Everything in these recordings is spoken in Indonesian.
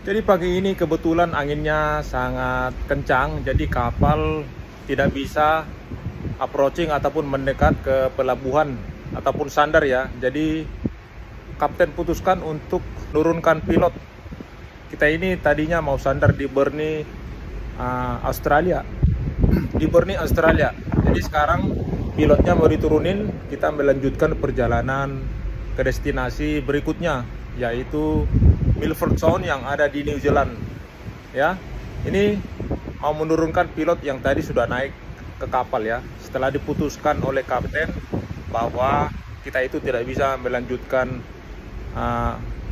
Jadi pagi ini kebetulan anginnya sangat kencang, jadi kapal tidak bisa approaching ataupun mendekat ke pelabuhan ataupun sandar ya. Jadi kapten putuskan untuk menurunkan pilot. Kita ini tadinya mau sandar di Burney, Australia. Di Burney, Australia. Jadi sekarang pilotnya mau diturunin, kita melanjutkan perjalanan ke destinasi berikutnya, yaitu Milford Sound yang ada di New Zealand. Ya, ini mau menurunkan pilot yang tadi sudah naik ke kapal ya. Setelah diputuskan oleh kapten bahwa kita itu tidak bisa melanjutkan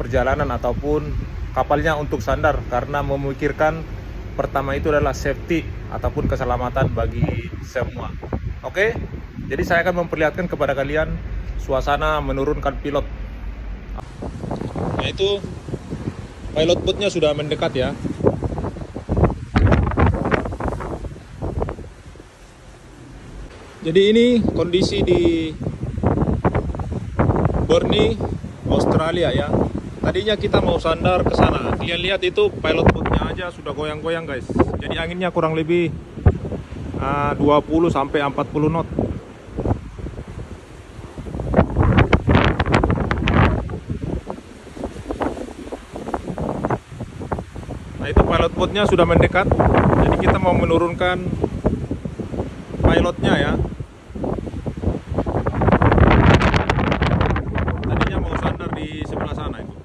perjalanan ataupun kapalnya untuk sandar karena memikirkan pertama itu adalah safety ataupun keselamatan bagi semua. Oke, jadi saya akan memperlihatkan kepada kalian suasana menurunkan pilot. Nah, itu pilot boatnya sudah mendekat ya. Jadi ini kondisi di Burney, Australia ya. Tadinya kita mau sandar ke sana. Kalian lihat itu pilot boatnya aja sudah goyang-goyang guys. Jadi anginnya kurang lebih 20 sampai 40 knot. Nah, itu pilot boatnya sudah mendekat. Jadi kita mau menurunkan pilotnya ya. Tadinya mau sandar di sebelah sana itu.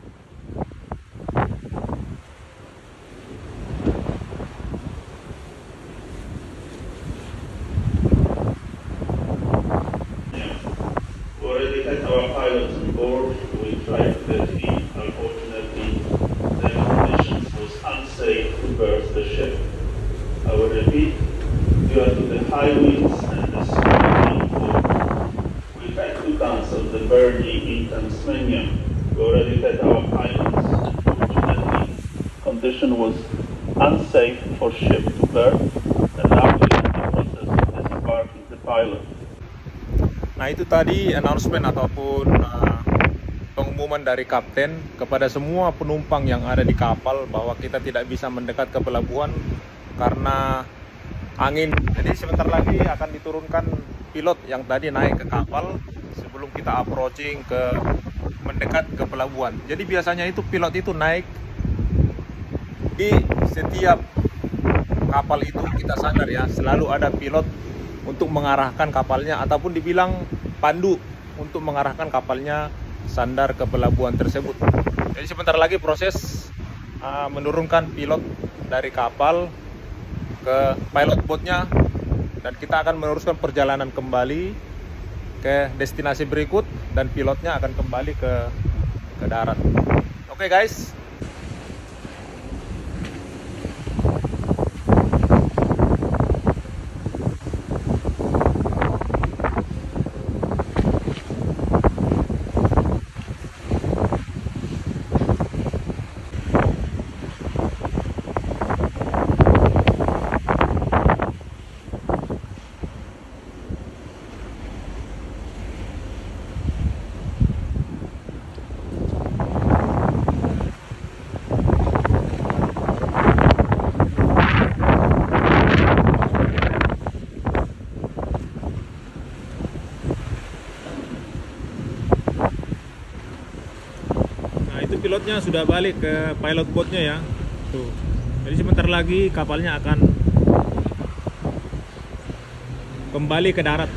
Already had our pilots on board. We tried to get in. Unfortunately, the conditions was unsafe to berth the ship. I will repeat, due to the high winds and the strong fog, we had to cancel the Burney in Tasmania. We already had our pilots. Unfortunately, condition was unsafe for ship to berth, and now we are in the process of disembarking the pilot. Nah, itu tadi announcement ataupun pengumuman dari kapten kepada semua penumpang yang ada di kapal bahwa kita tidak bisa mendekat ke pelabuhan karena angin. Jadi sebentar lagi akan diturunkan pilot yang tadi naik ke kapal sebelum kita approaching ke mendekat ke pelabuhan. Jadi biasanya itu pilot itu naik di setiap kapal itu kita sadar ya, selalu ada pilot untuk mengarahkan kapalnya ataupun dibilang pandu untuk mengarahkan kapalnya sandar ke pelabuhan tersebut. Jadi sebentar lagi proses menurunkan pilot dari kapal ke pilot boatnya dan kita akan meneruskan perjalanan kembali ke destinasi berikut dan pilotnya akan kembali ke darat. Oke guys. Itu pilotnya sudah balik ke pilot boatnya ya. Tuh. Jadi sebentar lagi kapalnya akan kembali ke darat.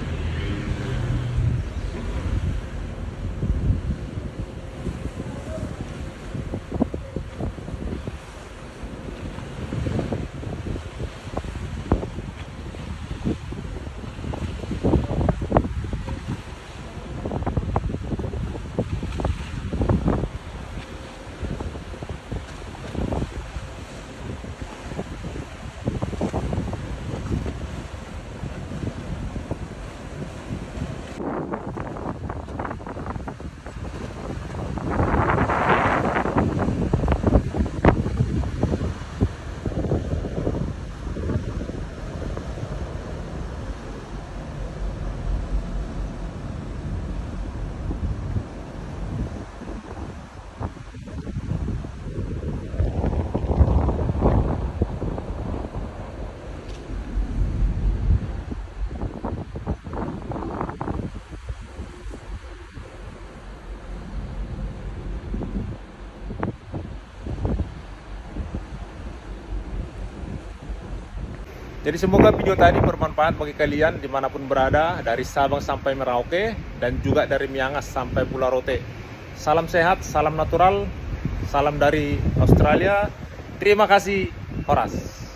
Jadi semoga video tadi bermanfaat bagi kalian dimanapun berada, dari Sabang sampai Merauke, dan juga dari Miangas sampai Pulau Rote. Salam sehat, salam natural, salam dari Australia. Terima kasih, Horas.